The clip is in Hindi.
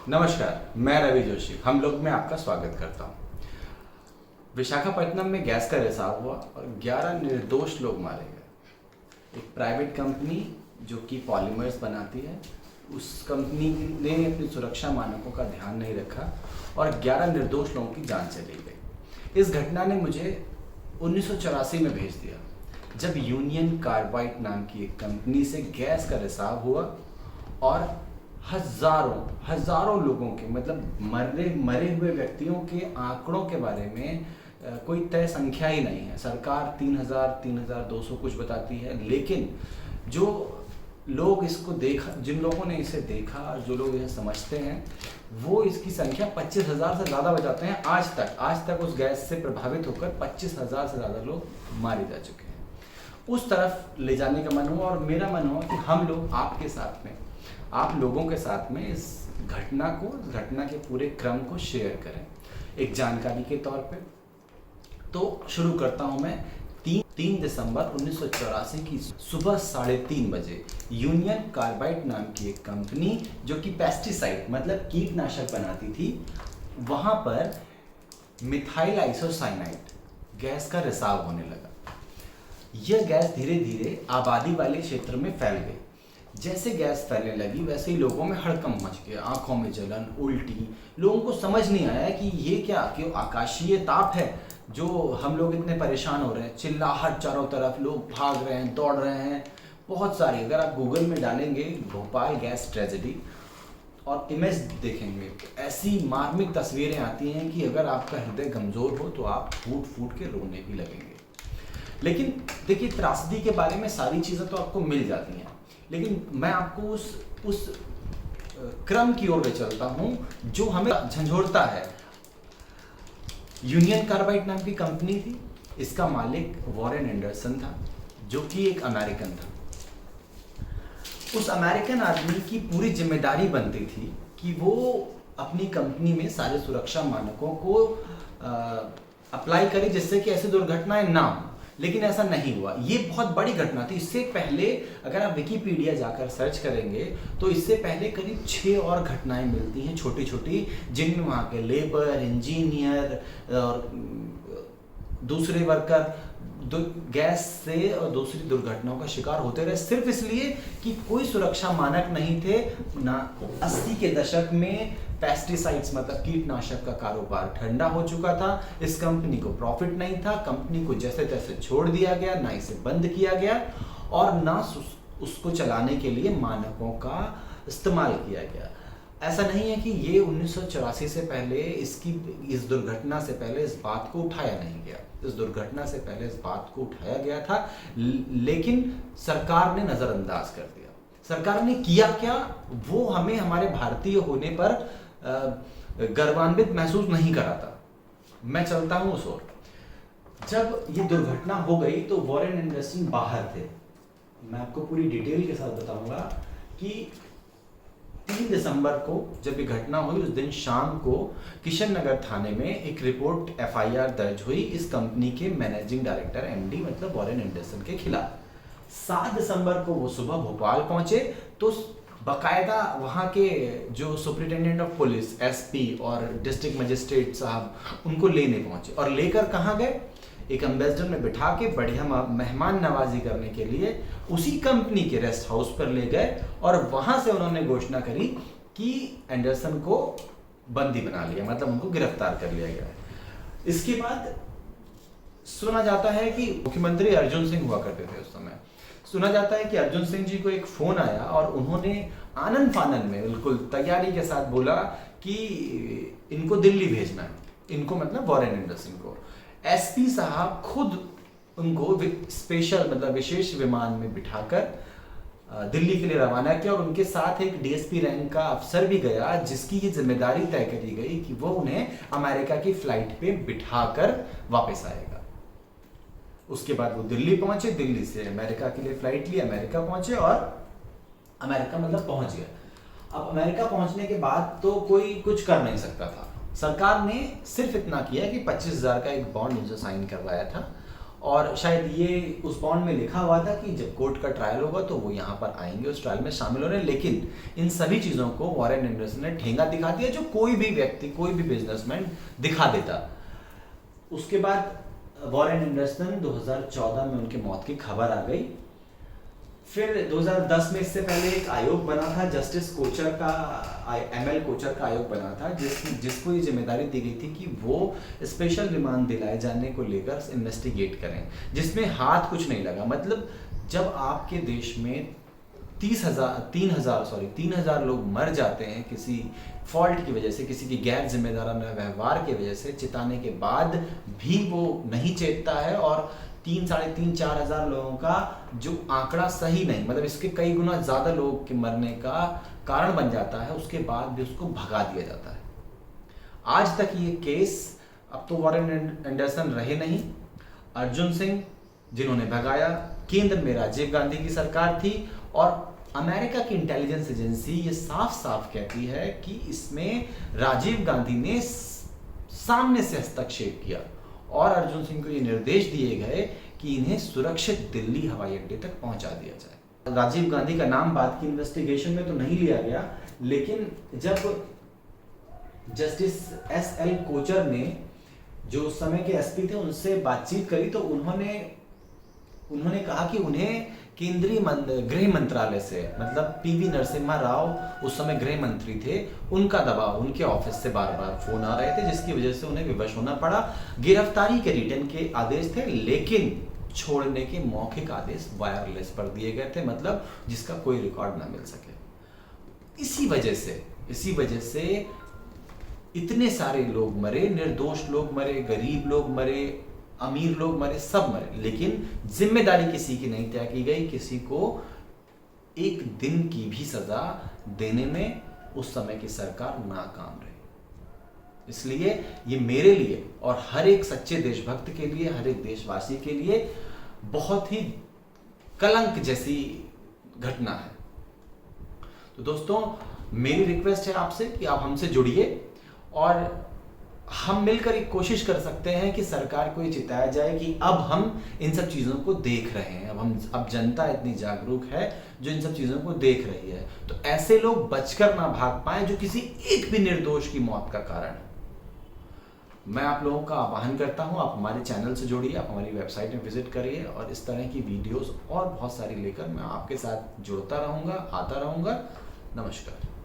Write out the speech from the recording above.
नमस्कार, मैं रवि जोशी। हम लोग में आपका स्वागत करता हूँ। विशाखापट्टनम में गैस का रिसाव हुआ और 11 निर्दोष लोग मारे गए। एक प्राइवेट कंपनी जो कि पॉलीमर्स बनाती है, उस कंपनी ने अपनी सुरक्षा मानकों का ध्यान नहीं रखा और 11 निर्दोष लोगों की जान चली गई। इस घटना ने मुझे 1984 में भेज दिया, जब यूनियन कार्बाइड नाम की एक कंपनी से गैस का रिसाव हुआ और हजारों लोगों के, मतलब मरे हुए व्यक्तियों के आंकड़ों के बारे में कोई तय संख्या ही नहीं है। सरकार 3,200 कुछ बताती है, लेकिन जो लोग इसको देखा, जिन लोगों ने इसे देखा, जो लोग इसे समझते हैं, वो इसकी संख्या 25,000 से ज़्यादा बताते हैं। आज तक उस गैस से प्रभावित होकर 25,000 से ज़्यादा लोग मारे जा चुके हैं। उस तरफ ले जाने का मन हुआ और मेरा मन हुआ कि हम लोग आपके साथ में, आप लोगों के साथ में इस घटना के पूरे क्रम को शेयर करें एक जानकारी के तौर पे। तो शुरू करता हूं मैं। 3 दिसंबर 1984 की सुबह 3:30 बजे यूनियन कार्बाइड नाम की एक कंपनी जो कि पेस्टिसाइड मतलब कीटनाशक बनाती थी, वहां पर मिथाइल आइसोसाइनाइड गैस का रिसाव होने लगा। यह गैस धीरे धीरे आबादी वाले क्षेत्र में फैल गई। जैसे गैस फैलने लगी वैसे ही लोगों में हड़कंप मच गया, आंखों में जलन, उल्टी। लोगों को समझ नहीं आया कि ये क्या, कि आकाशीय ताप है जो हम लोग इतने परेशान हो रहे हैं। चिल्लाहट चारों तरफ, लोग भाग रहे हैं, दौड़ रहे हैं, बहुत सारी। अगर आप गूगल में डालेंगे भोपाल गैस ट्रेजेडी और इमेज देखेंगे, ऐसी मार्मिक तस्वीरें आती हैं कि अगर आपका हृदय कमजोर हो तो आप फूट फूट के रोने भी लगेंगे। लेकिन देखिए, त्रासदी के बारे में सारी चीज़ें तो आपको मिल जाती हैं, लेकिन मैं आपको उस क्रम की ओर ले चलता हूं जो हमें झंझोड़ता है। यूनियन कार्बाइड नाम की कंपनी थी, इसका मालिक वॉरेन एंडरसन था, जो कि एक अमेरिकन था। उस अमेरिकन आदमी की पूरी जिम्मेदारी बनती थी कि वो अपनी कंपनी में सारे सुरक्षा मानकों को अप्लाई करे, जिससे कि ऐसी दुर्घटनाएं ना हो। लेकिन ऐसा नहीं हुआ। ये बहुत बड़ी घटना थी। इससे पहले अगर आप विकिपीडिया जाकर सर्च करेंगे तो इससे पहले करीब 6 और घटनाएं मिलती हैं छोटी छोटी, जिनमें वहाँ के लेबर, इंजीनियर और दूसरे वर्कर गैस से और दूसरी दुर्घटनाओं का शिकार होते रहे, सिर्फ इसलिए कि कोई सुरक्षा मानक नहीं थे ना। 80 के दशक में पेस्टिसाइड्स मतलब कीटनाशक का कारोबार ठंडा हो चुका था। इस कंपनी को प्रॉफिट नहीं था, कंपनी को जैसे तैसे छोड़ दिया गया, ना इसे बंद किया गया और ना उसको चलाने के लिए मानकों का इस्तेमाल किया गया। ऐसा नहीं है कि ये 1984 से पहले, इस दुर्घटना से पहले इस बात को उठाया नहीं गया। इस दुर्घटना से पहले इस बात को उठाया गया था, लेकिन सरकार ने नजरअंदाज कर दिया। सरकार ने किया क्या, वो हमें हमारे भारतीय होने पर गर्वान्वित महसूस नहीं कराता। मैं चलता हूं उस ओर। जब ये दुर्घटना हो गई तो वॉरेन एंडरसन बाहर थे। मैं आपको पूरी डिटेल के साथ बताऊंगा कि 3 दिसंबर को जब ये घटना हुई, उस दिन शाम को किशन नगर थाने में एक रिपोर्ट FIR दर्ज हुई इस कंपनी के मैनेजिंग डायरेक्टर MD मतलब वॉरेन एंडरसन के खिलाफ। 7 दिसंबर को वो सुबह भोपाल पहुंचे तो बाकायदा वहाँ के जो सुपरिटेंडेंट ऑफ पुलिस SP और डिस्ट्रिक्ट मजिस्ट्रेट साहब उनको लेने पहुंचे। और लेकर कहाँ गए? एक एम्बेसडर में बिठा के बढ़िया मेहमान नवाजी करने के लिए उसी कंपनी के रेस्ट हाउस पर ले गए और वहां से उन्होंने घोषणा करी कि एंडरसन को बंदी बना लिया, मतलब उनको गिरफ्तार कर लिया गया है। इसके बाद सुना जाता है कि मुख्यमंत्री अर्जुन सिंह हुआ करते थे उस समय। सुना जाता है कि अर्जुन सिंह जी को एक फोन आया और उन्होंने आनन फानन में बिल्कुल तैयारी के साथ बोला कि इनको दिल्ली भेजना है। इनको मतलब वॉरेन एंडरसन को। SP साहब खुद उनको स्पेशल मतलब विशेष विमान में बिठाकर दिल्ली के लिए रवाना किया और उनके साथ एक DSP रैंक का अफसर भी गया, जिसकी ये जिम्मेदारी तय करी गई कि वो उन्हें अमेरिका की फ्लाइट पे बिठाकर वापस आएगा। उसके बाद वो दिल्ली पहुंचे, दिल्ली से अमेरिका के लिए फ्लाइट ली, अमेरिका पहुंचे और अमेरिका मतलब पहुंच गया। अब अमेरिका पहुंचने के बाद तो कोई कुछ कर नहीं सकता था। सरकार ने सिर्फ इतना किया कि 25,000 का एक बॉन्ड उनसे साइन करवाया था और शायद ये उस बॉन्ड में लिखा हुआ था कि जब कोर्ट का ट्रायल होगा तो वो यहाँ पर आएंगे, उस ट्रायल में शामिल होने। लेकिन इन सभी चीज़ों को वॉरेन एंडरसन ने ठेंगा दिखा दिया, जो कोई भी व्यक्ति, कोई भी बिजनेसमैन दिखा देता। उसके बाद वॉरेन एंडरसन 2014 में उनकी मौत की खबर आ गई। फिर 2010 में इससे पहले एक आयोग बना था, जस्टिस कोचर का, ML कोचर का आयोग बना था, जिसको ये जिम्मेदारी दी गई थी कि वो स्पेशल रिमांड दिलाए जाने को लेकर इन्वेस्टिगेट करें, जिसमें हाथ कुछ नहीं लगा। मतलब जब आपके देश में 3,000 लोग मर जाते हैं किसी फॉल्ट की वजह से, किसी की गैर जिम्मेदाराना व्यवहार की वजह से, चिताने के बाद भी वो नहीं चेतता है, और 3,500-4,000 लोगों का जो आंकड़ा सही नहीं, मतलब इसके कई गुना ज़्यादा लोगों के मरने का कारण बन जाता है, उसके बाद भी उसको भगा दिया जाता है। आज तक ये केस, अब तो वॉरेन एंडरसन रहे नहीं, अर्जुन सिंह जिन्होंने भगाया, केंद्र में राजीव गांधी की सरकार थी, और अमेरिका की इंटेलिजेंस एजेंसी ये साफ साफ कहती है कि इसमें राजीव गांधी ने सामने से हस्तक्षेप किया, और अर्जुन सिंह को ये निर्देश दिए गए कि इन्हें सुरक्षित दिल्ली हवाई अड्डे तक पहुंचा दिया जाए। राजीव गांधी का नाम बाद की इन्वेस्टिगेशन में तो नहीं लिया गया, लेकिन जब जस्टिस SL कोचर ने, जो उस समय के SP थे, उनसे बातचीत करी तो उन्होंने कहा कि उन्हें केंद्रीय गृह मंत्रालय से, मतलब PV नरसिम्हा राव उस समय गृह मंत्री थे, उनका दबाव, उनके ऑफिस से बार बार फोन आ रहे थे, जिसकी वजह से उन्हें विवश होना पड़ा। गिरफ्तारी के रिटर्न के आदेश थे, लेकिन छोड़ने के मौखिक आदेश वायरलेस पर दिए गए थे, मतलब जिसका कोई रिकॉर्ड ना मिल सके। इसी वजह से इतने सारे लोग मरे, निर्दोष लोग मरे, गरीब लोग मरे, अमीर लोग मरे, सब मरे, लेकिन जिम्मेदारी किसी की नहीं तय की गई, किसी को एक दिन की भी सजा देने में उस समय की सरकार नाकाम रही। इसलिए ये मेरे लिए और हर एक सच्चे देशभक्त के लिए, हर एक देशवासी के लिए बहुत ही कलंक जैसी घटना है। तो दोस्तों, मेरी रिक्वेस्ट है आपसे कि आप हमसे जुड़िए, और हम मिलकर एक कोशिश कर सकते हैं कि सरकार को ये चिताया जाए कि अब हम इन सब चीज़ों को देख रहे हैं, अब जनता इतनी जागरूक है जो इन सब चीज़ों को देख रही है, तो ऐसे लोग बचकर ना भाग पाए जो किसी एक भी निर्दोष की मौत का कारण है। मैं आप लोगों का आह्वान करता हूं, आप हमारे चैनल से जुड़िए, आप हमारी वेबसाइट में विजिट करिए, और इस तरह की वीडियोस और बहुत सारी लेकर मैं आपके साथ जुड़ता रहूँगा, आता रहूँगा। नमस्कार।